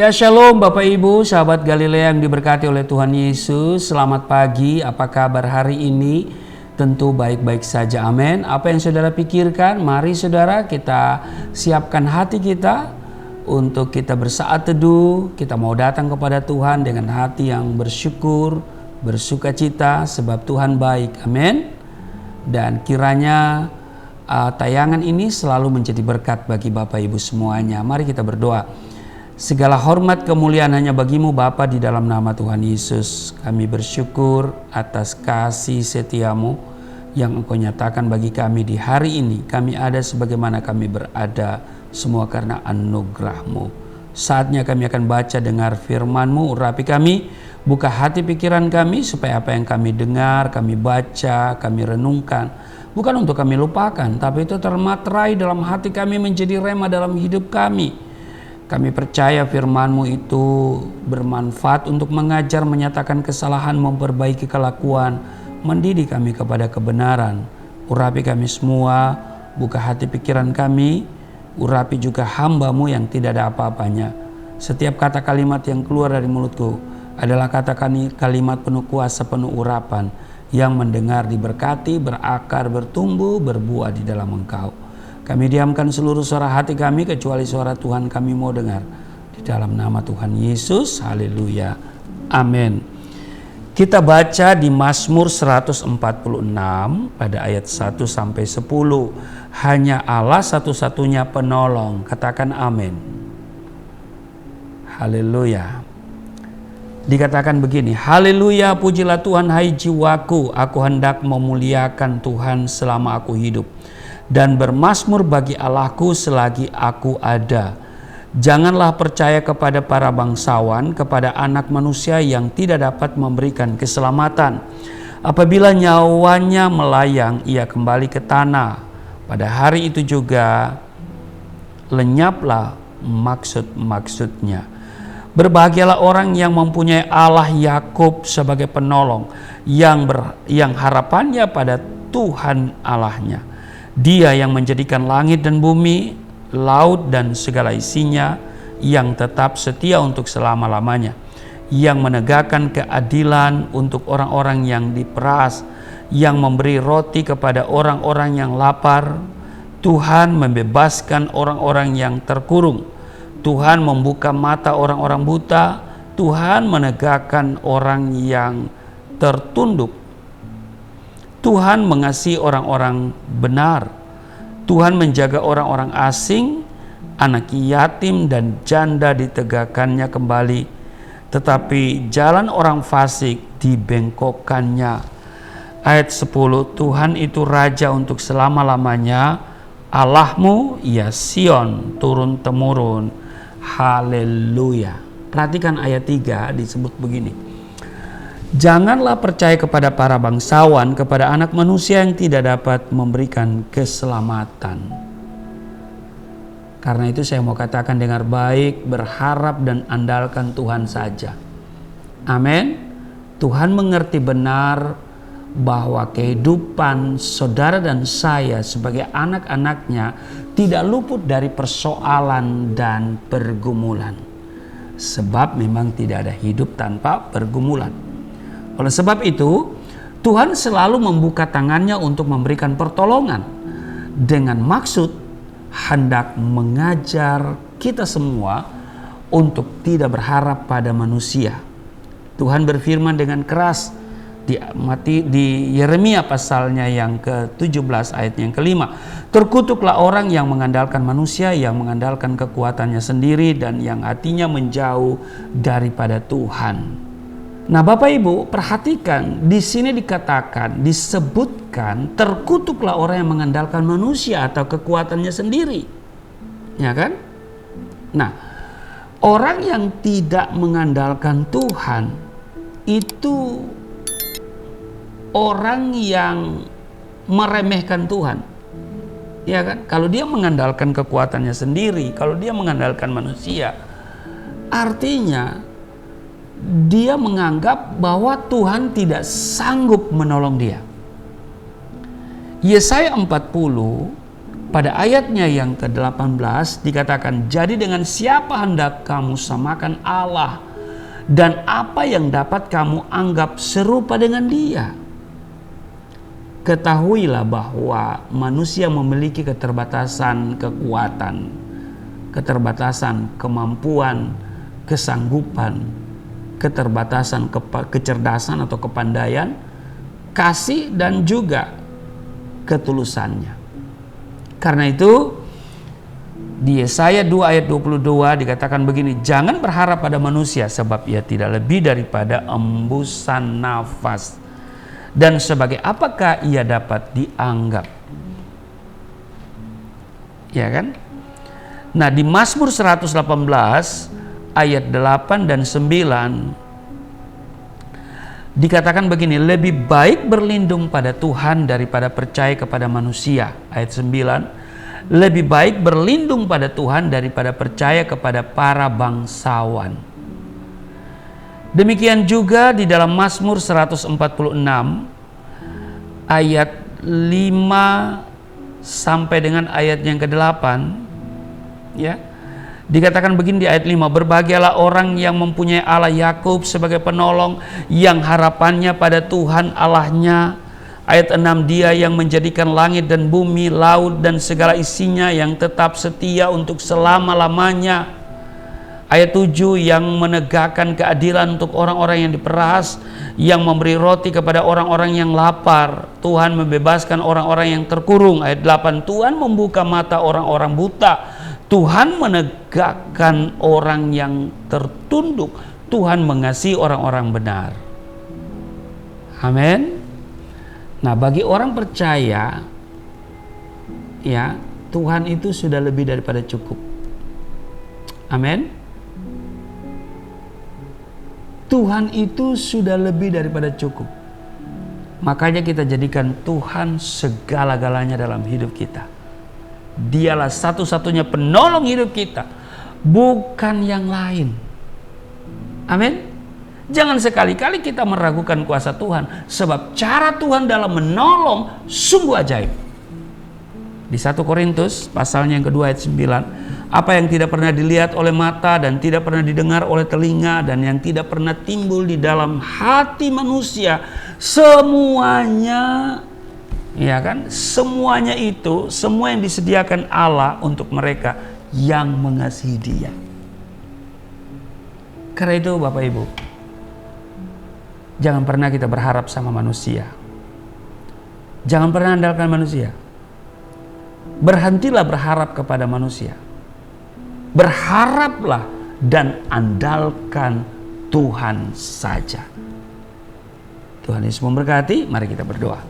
Ya shalom Bapak Ibu, sahabat Galilea yang diberkati oleh Tuhan Yesus. Selamat pagi, apa kabar hari ini? Tentu baik-baik saja, amin. Apa yang saudara pikirkan? Mari saudara kita siapkan hati kita untuk kita bersaat teduh. Kita mau datang kepada Tuhan dengan hati yang bersyukur, bersukacita sebab Tuhan baik, amin. Dan kiranya tayangan ini selalu menjadi berkat bagi Bapak Ibu semuanya. Mari kita berdoa. Segala hormat kemuliaan hanya bagimu Bapa, di dalam nama Tuhan Yesus. Kami bersyukur atas kasih setiamu yang Engkau nyatakan bagi kami di hari ini. Kami ada sebagaimana kami berada, semua karena anugerah-Mu. Saatnya kami akan baca dengar firman-Mu, urapi kami, buka hati pikiran kami supaya apa yang kami dengar, kami baca, kami renungkan, bukan untuk kami lupakan, tapi itu termaterai dalam hati kami, menjadi rema dalam hidup kami. Kami percaya firman-Mu itu bermanfaat untuk mengajar, menyatakan kesalahan, memperbaiki kelakuan, mendidik kami kepada kebenaran. Urapi kami semua, buka hati pikiran kami, urapi juga hamba-Mu yang tidak ada apa-apanya. Setiap kata kalimat yang keluar dari mulutku adalah kata kalimat penuh kuasa, penuh urapan, yang mendengar diberkati, berakar, bertumbuh, berbuah di dalam Engkau. Kami diamkan seluruh suara hati kami kecuali suara Tuhan kami mau dengar. Di dalam nama Tuhan Yesus, haleluya, amin. Kita baca di Mazmur 146 pada ayat 1 sampai 10. Hanya Allah satu-satunya penolong. Katakan amin. Haleluya. Dikatakan begini, haleluya, pujilah Tuhan hai jiwaku, aku hendak memuliakan Tuhan selama aku hidup, dan bermazmur bagi Allahku selagi aku ada. Janganlah percaya kepada para bangsawan, kepada anak manusia yang tidak dapat memberikan keselamatan. Apabila nyawanya melayang, ia kembali ke tanah. Pada hari itu juga lenyaplah maksud-maksudnya. Berbahagialah orang yang mempunyai Allah Yakub sebagai penolong, yang harapannya pada Tuhan Allahnya. Dia yang menjadikan langit dan bumi, laut dan segala isinya, yang tetap setia untuk selama-lamanya, yang menegakkan keadilan untuk orang-orang yang diperas, yang memberi roti kepada orang-orang yang lapar. Tuhan membebaskan orang-orang yang terkurung. Tuhan membuka mata orang-orang buta. Tuhan menegakkan orang yang tertunduk. Tuhan mengasihi orang-orang benar. Tuhan menjaga orang-orang asing, anak yatim dan janda ditegakkannya kembali. Tetapi jalan orang fasik dibengkokkannya. Ayat 10, Tuhan itu Raja untuk selama-lamanya. Allahmu, ya Sion, turun-temurun. Haleluya. Perhatikan ayat 3 disebut begini. Janganlah percaya kepada para bangsawan, kepada anak manusia yang tidak dapat memberikan keselamatan. Karena itu saya mau katakan dengar baik, berharap dan andalkan Tuhan saja. Amin. Tuhan mengerti benar bahwa kehidupan saudara dan saya sebagai anak-anaknya tidak luput dari persoalan dan pergumulan. Sebab memang tidak ada hidup tanpa pergumulan. Oleh sebab itu, Tuhan selalu membuka tangannya untuk memberikan pertolongan dengan maksud hendak mengajar kita semua untuk tidak berharap pada manusia. Tuhan berfirman dengan keras di Yeremia pasalnya yang ke-17 ayat yang ke-5. Terkutuklah orang yang mengandalkan manusia, yang mengandalkan kekuatannya sendiri, dan yang hatinya menjauh daripada Tuhan. Nah, Bapak Ibu, perhatikan di sini disebutkan terkutuklah orang yang mengandalkan manusia atau kekuatannya sendiri. Ya kan? Nah, orang yang tidak mengandalkan Tuhan itu orang yang meremehkan Tuhan. Ya kan? Kalau dia mengandalkan kekuatannya sendiri, kalau dia mengandalkan manusia, artinya dia menganggap bahwa Tuhan tidak sanggup menolong dia. Yesaya 40 pada ayatnya yang ke-18 dikatakan, jadi dengan siapa hendak kamu samakan Allah, dan apa yang dapat kamu anggap serupa dengan Dia? Ketahuilah bahwa manusia memiliki keterbatasan kekuatan, keterbatasan kemampuan, kesanggupan, keterbatasan kecerdasan atau kepandaian, kasih dan juga ketulusannya. Karena itu di Yesaya 2 ayat 22 dikatakan begini, jangan berharap pada manusia sebab ia tidak lebih daripada embusan nafas, dan sebagai apakah ia dapat dianggap? Ya kan? Nah, di Mazmur 118 ayat 8 dan 9 dikatakan begini, lebih baik berlindung pada Tuhan daripada percaya kepada manusia. Ayat 9, lebih baik berlindung pada Tuhan daripada percaya kepada para bangsawan. Demikian juga di dalam Mazmur 146 ayat 5 sampai dengan ayat yang ke-8, ya. Dikatakan begini di ayat 5, berbahagialah orang yang mempunyai Allah Yakub sebagai penolong, yang harapannya pada Tuhan Allahnya. Ayat 6, dia yang menjadikan langit dan bumi, laut dan segala isinya, yang tetap setia untuk selama-lamanya. Ayat 7, yang menegakkan keadilan untuk orang-orang yang diperas, yang memberi roti kepada orang-orang yang lapar. Tuhan membebaskan orang-orang yang terkurung. Ayat 8, Tuhan membuka mata orang-orang buta. Tuhan menegakkan orang yang tertunduk. Tuhan mengasihi orang-orang benar. Amin. Nah, bagi orang percaya, ya, Tuhan itu sudah lebih daripada cukup. Amin. Tuhan itu sudah lebih daripada cukup. Makanya kita jadikan Tuhan segala-galanya dalam hidup kita. Dialah satu-satunya penolong hidup kita, bukan yang lain. Amin. Jangan sekali-kali kita meragukan kuasa Tuhan, sebab cara Tuhan dalam menolong sungguh ajaib. Di 1 Korintus pasalnya yang kedua ayat 9, apa yang tidak pernah dilihat oleh mata dan tidak pernah didengar oleh telinga dan yang tidak pernah timbul di dalam hati manusia, semuanya, ya kan, semuanya itu, semua yang disediakan Allah untuk mereka yang mengasihi Dia. Karena itu Bapak Ibu, jangan pernah kita berharap sama manusia. Jangan pernah andalkan manusia. Berhentilah berharap kepada manusia. Berharaplah dan andalkan Tuhan saja. Tuhan Yesus memberkati. Mari kita berdoa.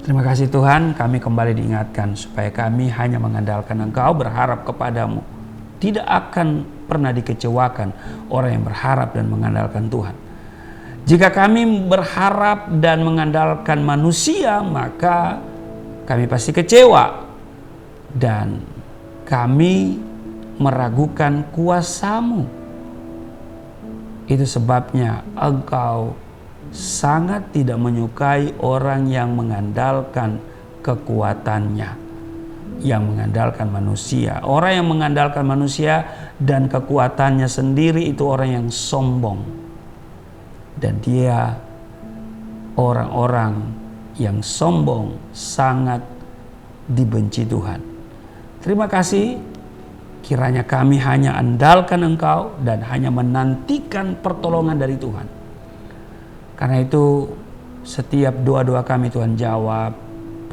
Terima kasih Tuhan, kami kembali diingatkan supaya kami hanya mengandalkan Engkau, berharap kepadamu. Tidak akan pernah dikecewakan orang yang berharap dan mengandalkan Tuhan. Jika kami berharap dan mengandalkan manusia, maka kami pasti kecewa dan kami meragukan kuasa-Mu. Itu sebabnya Engkau sangat tidak menyukai orang yang mengandalkan kekuatannya, yang mengandalkan manusia. Orang yang mengandalkan manusia dan kekuatannya sendiri itu orang yang sombong. Dan dia, orang-orang yang sombong, sangat dibenci Tuhan. Terima kasih, kiranya kami hanya andalkan Engkau dan hanya menantikan pertolongan dari Tuhan. Karena itu setiap doa-doa kami Tuhan jawab,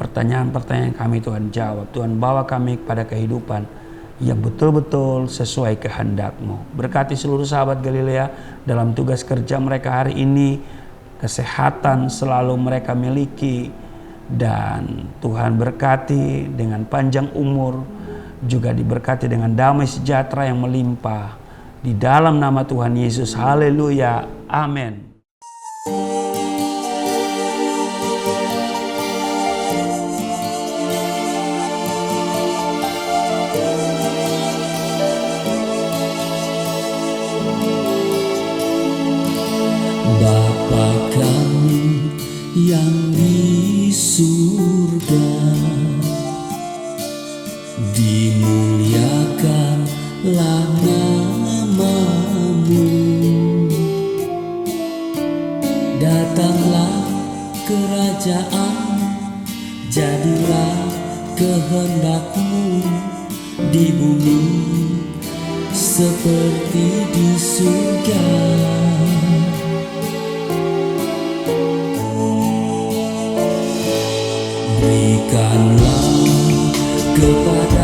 pertanyaan-pertanyaan kami Tuhan jawab. Tuhan bawa kami kepada kehidupan yang betul-betul sesuai kehendak-Mu. Berkati seluruh sahabat Galilea dalam tugas kerja mereka hari ini, kesehatan selalu mereka miliki, dan Tuhan berkati dengan panjang umur, juga diberkati dengan damai sejahtera yang melimpah. Di dalam nama Tuhan Yesus, haleluya, amin. Bapa kami yang di surga, Datanglah kerajaan, jadilah kehendak-Mu di bumi seperti di surga. Berikanlah kepada